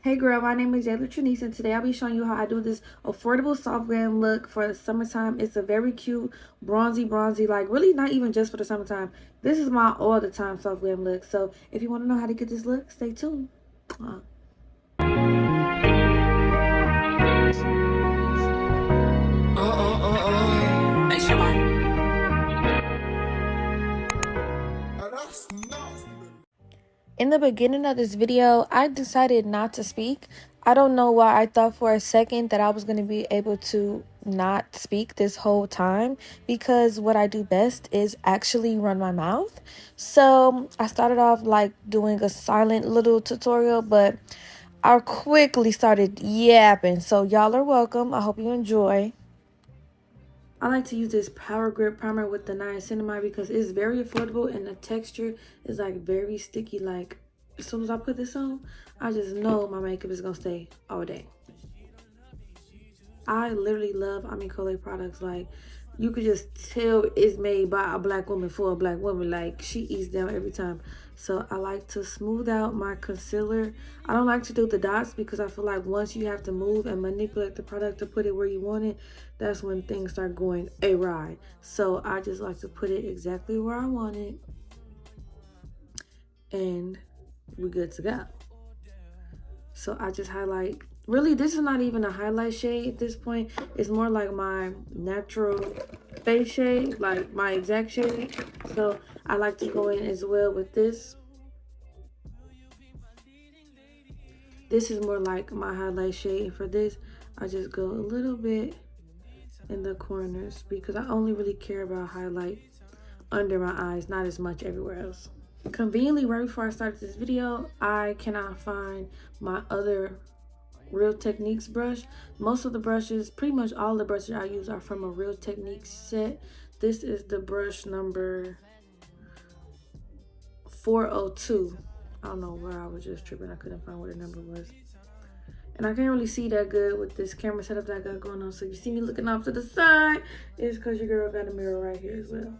Hey girl, my name is jaylatrenyce and today I'll be showing you how I do this affordable soft glam look for the summertime. It's a very cute bronzy, like really not even just for the summertime. This is my all the time soft glam look. So if you want to know how to get this look, stay tuned. In the beginning of this video, I decided not to speak. I don't know why. I thought for a second that I was going to be able to not speak this whole time, because what I do best is actually run my mouth. So I started off like doing a silent little tutorial, but I quickly started yapping. So y'all are welcome. I hope you enjoy. I like to use this Power Grip Primer with the Niacinamide because it's very affordable and the texture is like very sticky. Like as soon as I put this on, I just know my makeup is gonna stay all day. I literally love Colé products. Like you could just tell it's made by a black woman for a black woman. Like she eats them every time. So I like to smooth out my concealer. I don't like to do the dots because I feel like once you have to move and manipulate the product to put it where you want it, that's when things start going awry. So I just like to put it exactly where I want it, and we're good to go. So I just highlight. Really, this is not even a highlight shade at this point. It's more like my natural face shade, like my exact shade. So I like to go in as well with this. This is more like my highlight shade. And for this, I just go a little bit in the corners because I only really care about highlight under my eyes, not as much everywhere else. Conveniently, right before I started this video, I cannot find my other Real Techniques brush. Most of the brushes, pretty much all the brushes I use are from a Real Techniques set. This is the brush number 402. I don't know where I was just tripping. I couldn't find what the number was. And I can't really see that good with this camera setup that I got going on. So if you see me looking off to the side, it's because your girl got a mirror right here as well.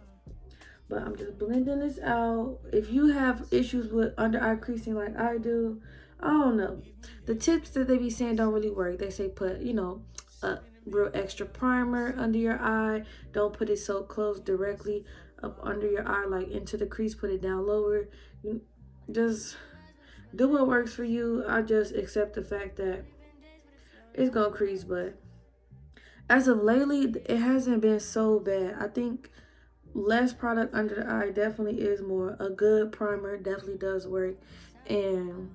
But I'm just blending this out. If you have issues with under eye creasing like I do, I don't know. The tips that they be saying don't really work. They say put, you know, a real extra primer under your eye. Don't put it so close directly up under your eye, like into the crease. Put it down lower. Just do what works for you. I just accept the fact that it's gonna crease, but as of lately, it hasn't been so bad. I think less product under the eye definitely is more. A good primer definitely does work. And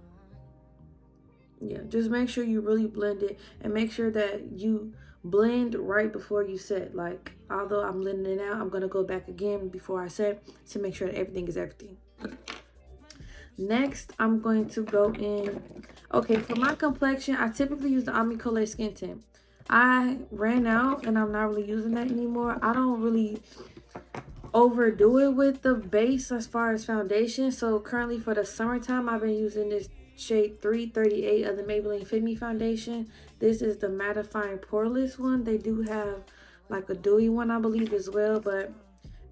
yeah, just make sure you really blend it and make sure that you blend right before you set. Like, although I'm blending it out, I'm gonna go back again before I set to make sure that everything is everything. Next, I'm going to go in. Okay, for my complexion, I typically use the Colé skin tint. I ran out and I'm not really using that anymore. I don't really overdo it with the base as far as foundation. So currently for the summertime, I've been using this shade 338 of the Maybelline Fit Me foundation. This is the Mattifying Poreless one. They do have like a dewy one, I believe, as well, but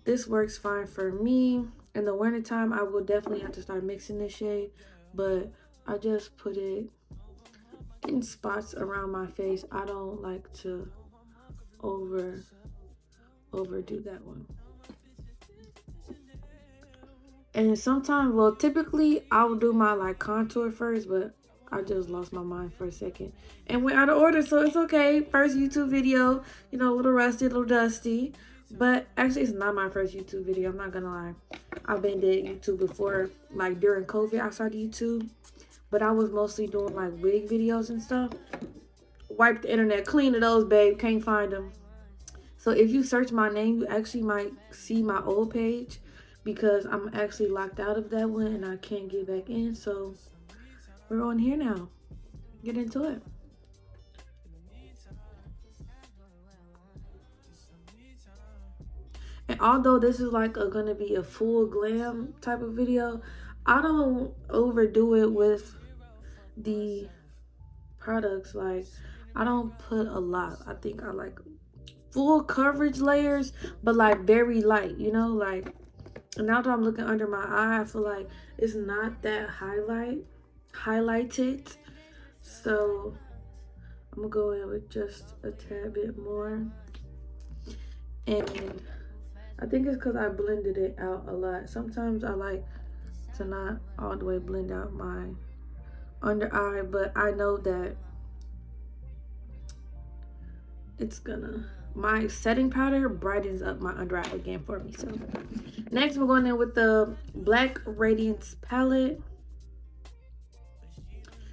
this works fine for me. In the wintertime, I will definitely have to start mixing this shade, but I just put it in spots around my face. I don't like to overdo that one. And sometimes, well, typically I will do my like contour first, but I just lost my mind for a second and went out of order, so it's okay. First YouTube video, you know, a little rusty, a little dusty, but actually it's not my first YouTube video. I'm not gonna lie. I've been did YouTube before, like during COVID I started YouTube, but I was mostly doing like wig videos and stuff. Wipe the internet clean of those, babe. Can't find them. So if you search my name, you actually might see my old page, because I'm actually locked out of that one and I can't get back in. So we're on here now. Get into it. And although this is like gonna be a full glam type of video, I don't overdo it with the products. Like, I don't put a lot. I think I like full coverage layers, but like very light, you know, like. And now that I'm looking under my eye, I feel like it's not that highlighted. So I'm gonna go in with just a tad bit more. And I think it's because I blended it out a lot. Sometimes I like to not all the way blend out my under eye, but I know that it's gonna, my setting powder brightens up my under eye again for me. So next we're going in with the Black Radiance palette.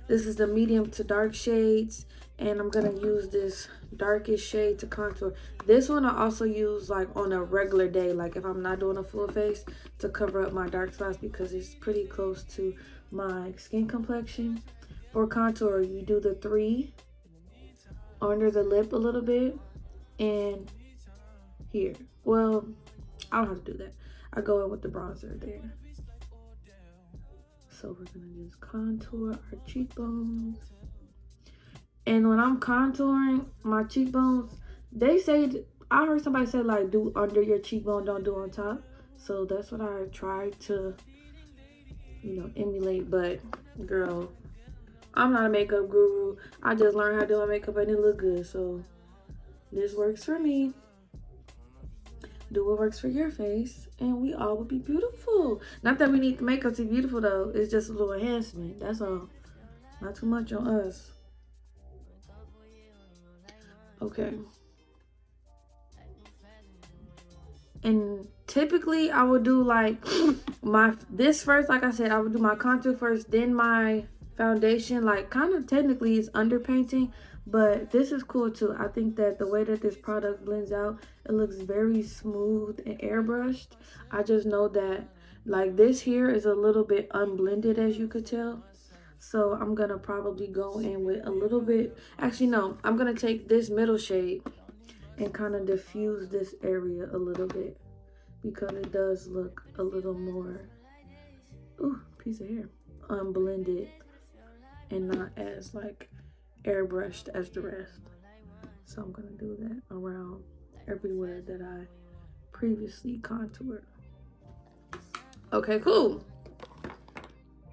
This is the medium to dark shades, and I'm gonna use this darkest shade to contour. This one I also use like on a regular day, like if I'm not doing a full face, to cover up my dark spots because it's pretty close to my skin complexion. For contour, you do the 3 under the lip a little bit and here. Well, I don't have to do that. I go in with the bronzer there. So we're gonna just contour our cheekbones. And when I'm contouring my cheekbones, they say, I heard somebody say like do under your cheekbone, don't do on top. So that's what I try to, you know, emulate. But girl, I'm not a makeup guru. I just learned how to do my makeup and it look good. So this works for me. Do what works for your face and we all will be beautiful. Not that we need the makeup to be beautiful though. It's just a little enhancement. That's all. Not too much on us. Okay. And typically I would do like this first. Like I said, I would do my contour first, then my foundation. Like kind of technically it's underpainting, but this is cool too. I think that the way that this product blends out, it looks very smooth and airbrushed. I just know that like this here is a little bit unblended, as you could tell. So I'm gonna probably go in with a little bit, actually no, I'm gonna take this middle shade and kind of diffuse this area a little bit because it does look a little more, ooh, piece of hair, unblended and not as like airbrushed as the rest. So I'm gonna do that around everywhere that I previously contoured. Okay, cool.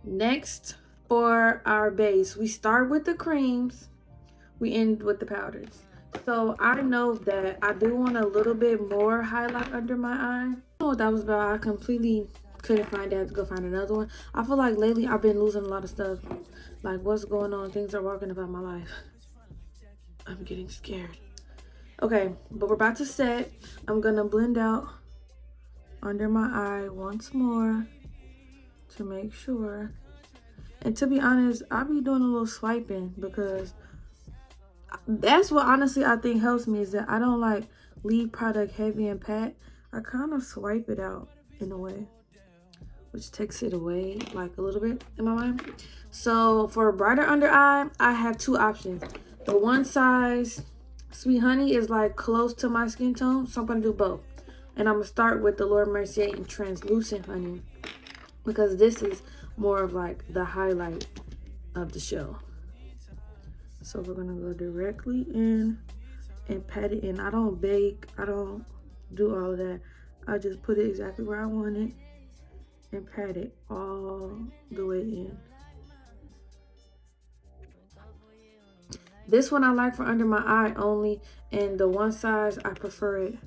Next, for our base, we start with the creams, we end with the powders. So I know that I do want a little bit more highlight under my eye. I don't know what that was about. I completely couldn't find it. I had to go find another one. I feel like lately I've been losing a lot of stuff. Like what's going on? Things are walking about my life. I'm getting scared. Okay, but we're about to set. I'm gonna blend out under my eye once more to make sure. And to be honest, I'll be doing a little swiping because that's what honestly I think helps me, is that I don't like leave product heavy and pat. I kind of swipe it out in a way, which takes it away like a little bit in my mind. So for a brighter under eye, I have 2 options. The one size Sweet Honey is like close to my skin tone, so I'm gonna do both. And I'm gonna start with the Mercier in Translucent Honey because this is more of like the highlight of the show. So we're gonna go directly in and pat it in. I don't bake, I don't do all of that. I just put it exactly where I want it and pat it all the way in. This one I like for under my eye only, and the one size I prefer it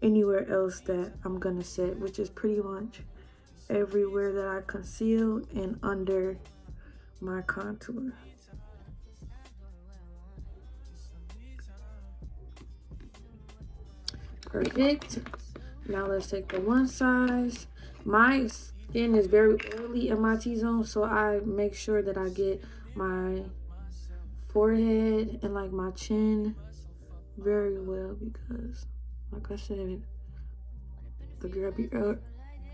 anywhere else that I'm gonna set, which is pretty much everywhere that I concealed and under my contour. Perfect. Now let's take the one size. My skin is very oily in my T-zone, so I make sure that I get my forehead and like my chin very well because, like I said, the girl be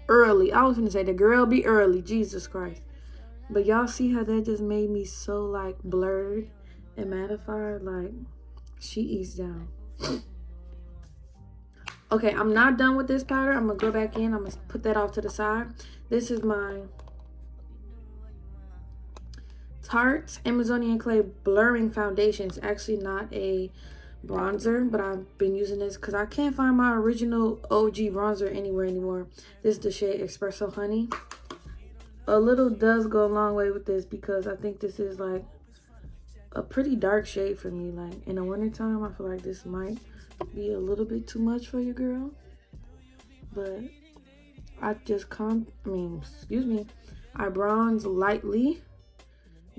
early. I was gonna say the girl be early, Jesus Christ. But y'all see how that just made me so like blurred and mattified? Like she eats down. Okay, I'm not done with this powder. I'm gonna go back in. I'm gonna put that off to the side. This is my Tarte Amazonian Clay Blurring Foundation. It's actually not a bronzer, but I've been using this because I can't find my original OG bronzer anywhere anymore. This is the shade Espresso Honey. A little does go a long way with this because I think this is like a pretty dark shade for me. Like in the wintertime, I feel like this might be a little bit too much for your girl. But I just I bronze lightly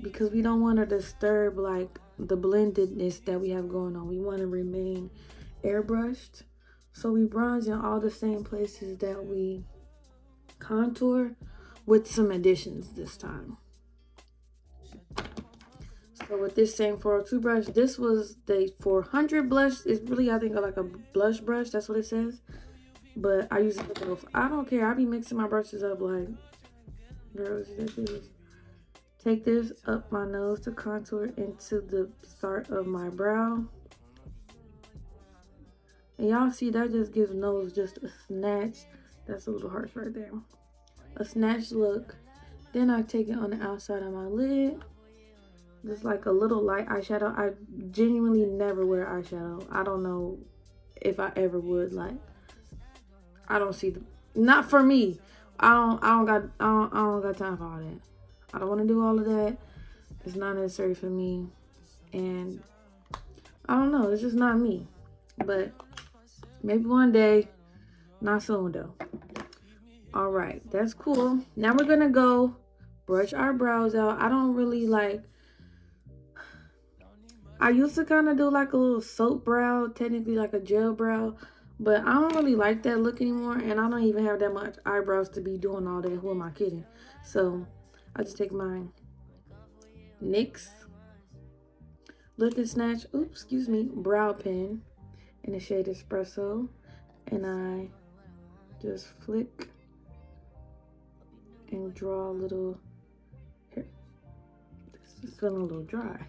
because we don't want to disturb like the blendedness that we have going on. We want to remain airbrushed. So we bronze in all the same places that we contour with some additions this time. So with this same 402 brush, this was the 400 blush. It's really, I think, like a blush brush. That's what it says. But I use it for both. I don't care. I be mixing my brushes up like, girls, take this up my nose to contour into the start of my brow. And y'all see that just gives nose just a snatch. That's a little harsh right there. A snatch look. Then I take it on the outside of my lid. Just like a little light eyeshadow. I genuinely never wear eyeshadow. I don't know if I ever would. Like, I don't see not for me. I don't got time for all that. I don't want to do all of that. It's not necessary for me. And I don't know, it's just not me. But maybe one day, not soon though. All right, that's cool. Now we're gonna go brush our brows out. I don't really like, I used to kind of do like a little soap brow, technically like a gel brow, but I don't really like that look anymore, and I don't even have that much eyebrows to be doing all that. Who am I kidding? So I just take my NYX Lift and Snatch, brow pen in the shade Espresso, and I just flick and draw a little here. This is feeling a little dry.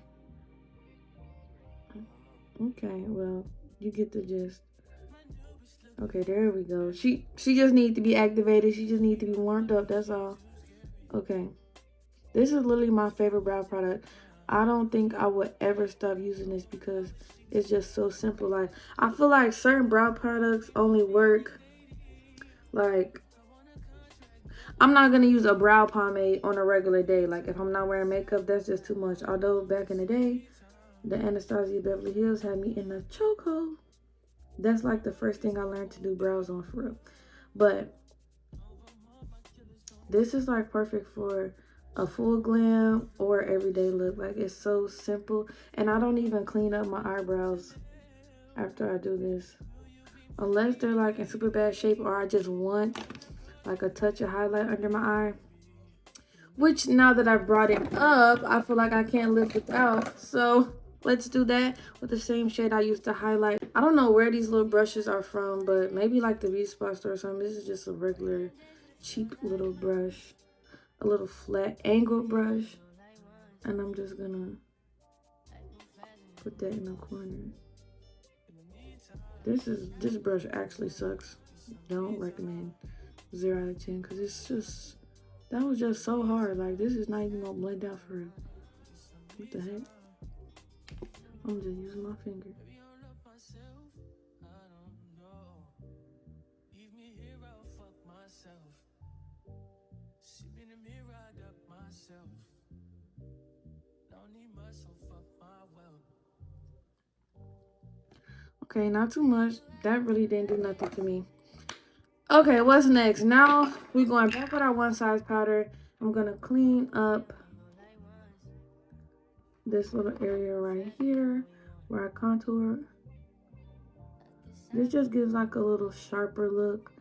Okay, well, you get the gist. Okay, there we go. She just needs to be activated. She just needs to be warmed up, that's all. Okay. This is literally my favorite brow product. I don't think I would ever stop using this because it's just so simple. Like, I feel like certain brow products only work, like, I'm not going to use a brow pomade on a regular day. Like, if I'm not wearing makeup, that's just too much. Although, back in the day, the Anastasia Beverly Hills had me in a chokehold. That's like the first thing I learned to do brows on for real. But this is like perfect for a full glam or everyday look. Like, it's so simple. And I don't even clean up my eyebrows after I do this. Unless they're like in super bad shape or I just want like a touch of highlight under my eye. Which now that I brought it up, I feel like I can't live without. So let's do that with the same shade I used to highlight. I don't know where these little brushes are from, but maybe like the V-Spot store or something. This is just a regular cheap little brush. A little flat angled brush. And I'm just gonna put that in the corner. This brush actually sucks. Don't recommend. 0 out of 10 because it's just, that was just so hard. Like, this is not even gonna blend out for real. What the heck? I'm just using my finger. Okay, not too much. That really didn't do nothing to me. Okay, what's next? Now we're going back with our one size powder. I'm gonna clean up this little area right here where I contour. This just gives like a little sharper look.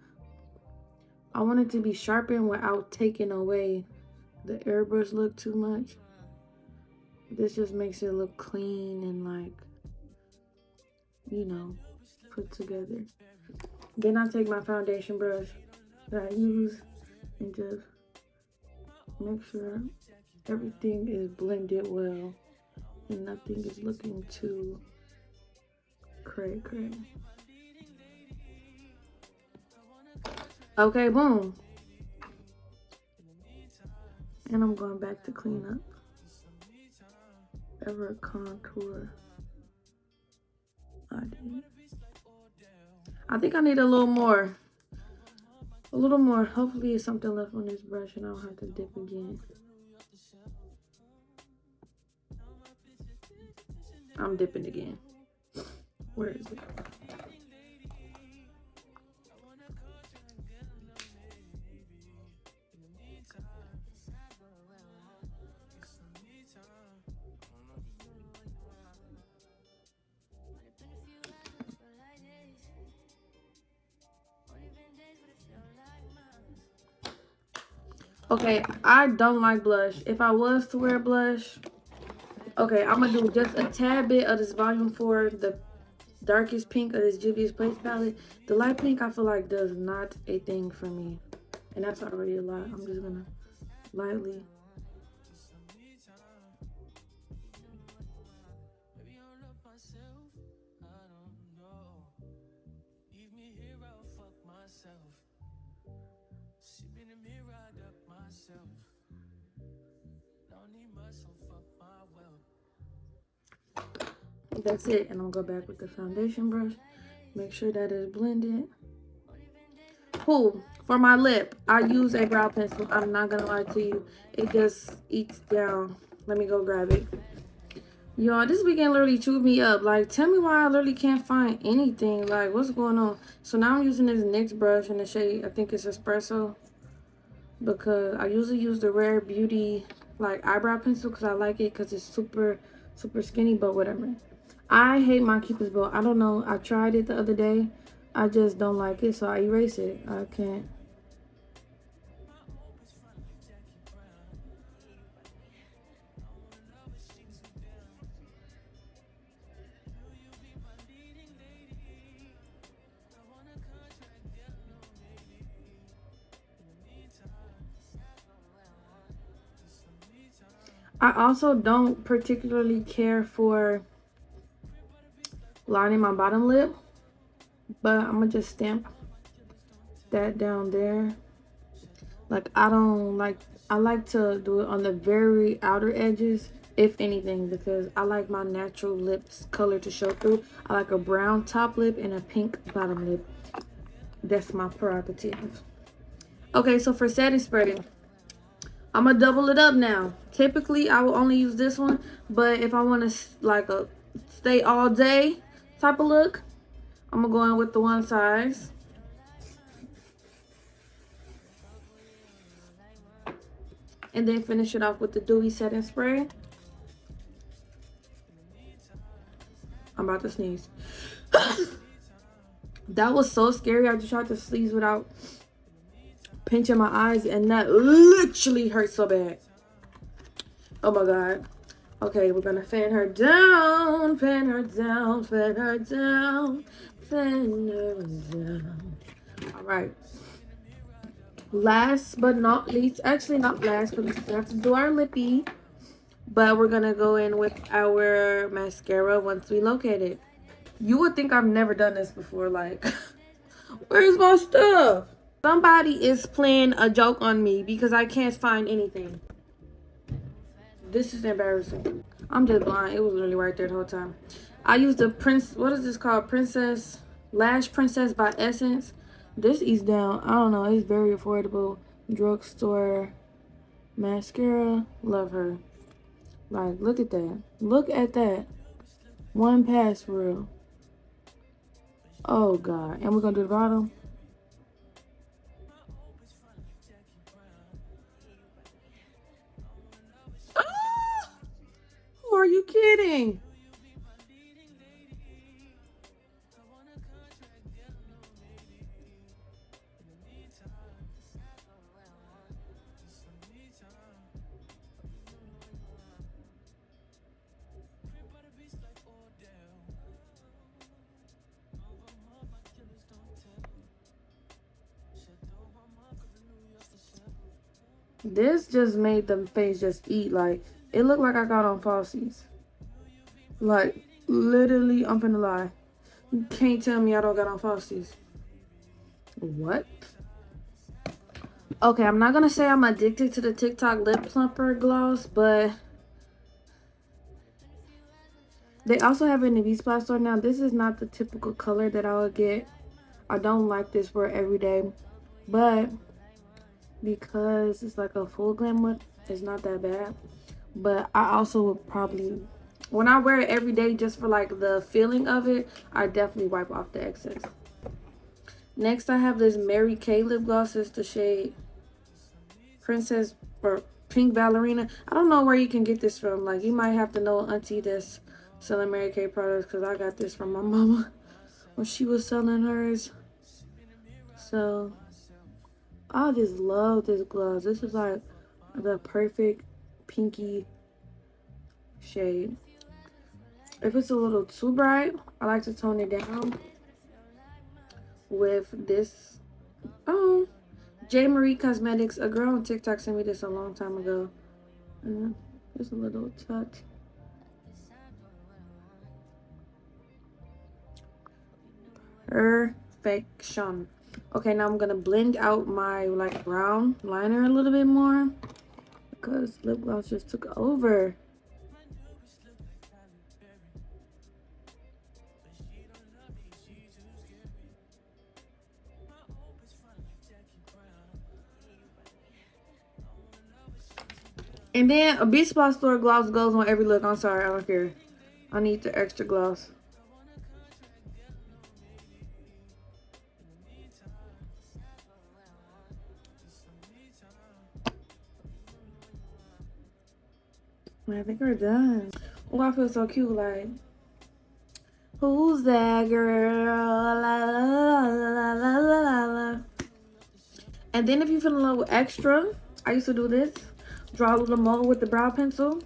I want it to be sharpened without taking away the airbrush look too much. This just makes it look clean and like, you know, put together. Then I take my foundation brush that I use and just make sure everything is blended well and nothing is looking too cray. Okay, boom. And I'm going back to clean up whatever contour I did. I think I need a little more. Hopefully it's something left on this brush and I don't have to dip again. I'm dipping again. Where is it? Okay, I don't like blush. If I was to wear blush, okay, I'm gonna do just a tad bit of this volume 4, the darkest pink of this Juvia's Place palette. The light pink I feel like does not a thing for me, and that's already a lot. I'm just gonna lightly. That's it, and I'll go back with the foundation brush. Make sure that is blended. Cool. For my lip, I use a brow pencil. I'm not gonna lie to you. It just eats down. Let me go grab it. Y'all, this weekend literally chewed me up. Like, tell me why I literally can't find anything. Like, what's going on? So now I'm using this NYX brush in the shade, I think it's Espresso. Because I usually use the Rare Beauty, like, eyebrow pencil because I like it because it's super, super skinny, but whatever. I hate my Cupid's bow. I don't know. I tried it the other day. I just don't like it, so I erase it. I can't. I also don't particularly care for lining my bottom lip, but I'm gonna just stamp that down there. Like, I like to do it on the very outer edges, if anything, because I like my natural lips color to show through. I like a brown top lip and a pink bottom lip. That's my prerogative. Okay, so for setting spray, I'm gonna double it up now. Typically, I will only use this one, but if I want to like a stay all day type of look, I'm gonna go in with the one size. And then finish it off with the Dewy setting spray. I'm about to sneeze. That was so scary. I just tried to sneeze without pinching my eyes, and that literally hurt so bad. Oh my god. Okay, we're gonna fan her down, fan her down, fan her down, fan her down. All right. Last but not least, actually not last, because we have to do our lippy, but we're gonna go in with our mascara once we locate it. You would think I've never done this before. Like, where's my stuff? Somebody is playing a joke on me because I can't find anything. This is embarrassing. I'm just blind. It was literally right there the whole time. I used the what is this called? Lash Princess by Essence. This is down. I don't know. It's very affordable. Drugstore mascara. Love her. Like, look at that. Look at that. One pass for real. Oh, God. And we're going to do the bottom. Ah! Who are you kidding? This just made the face just eat. Like, it looked like I got on falsies. Like, literally, I'm finna lie. You can't tell me I don't got on falsies. What? Okay, I'm not gonna say I'm addicted to the TikTok lip plumper gloss, but they also have it in the V-Splash store now. This is not the typical color that I would get. I don't like this for every day, but because it's like a full glam lip, it's not that bad. But I also would probably When I wear it every day just for like the feeling of it, I definitely wipe off the excess. Next, I have this Mary Kay lip gloss. It's the shade Princess or Pink Ballerina. I don't know where you can get this from. Like, you might have to know auntie that's selling Mary Kay products, because I got this from my mama when she was selling hers. So, I just love this gloss. This is like the perfect pinky shade. If it's a little too bright, I like to tone it down with this. Oh, J. Marie Cosmetics. A girl on TikTok sent me this a long time ago. Just a little touch. Perfection. Okay, now I'm gonna blend out my like brown liner a little bit more because lip gloss just took over. And then a Beach Spa Store gloss goes on every look. I'm sorry, I don't care. I need the extra gloss. I think we're done. Oh, I feel so cute. Like, who's that girl? La, la, la, la, la, la, la. And then if you feel a little extra, I used to do this. Draw a little mole with the brow pencil.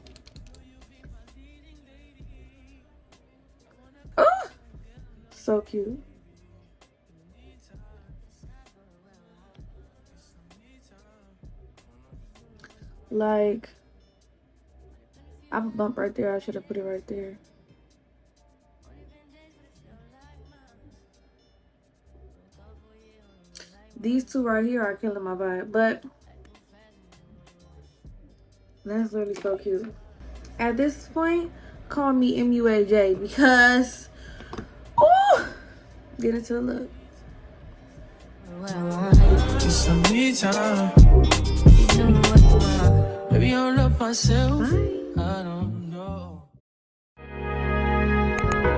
Oh, so cute. Like, I have a bump right there. I should have put it right there. These two right here are killing my vibe, but that's really so cute. At this point, call me MUAJ because, oh, get into the look. Maybe I'll love myself. I don't know.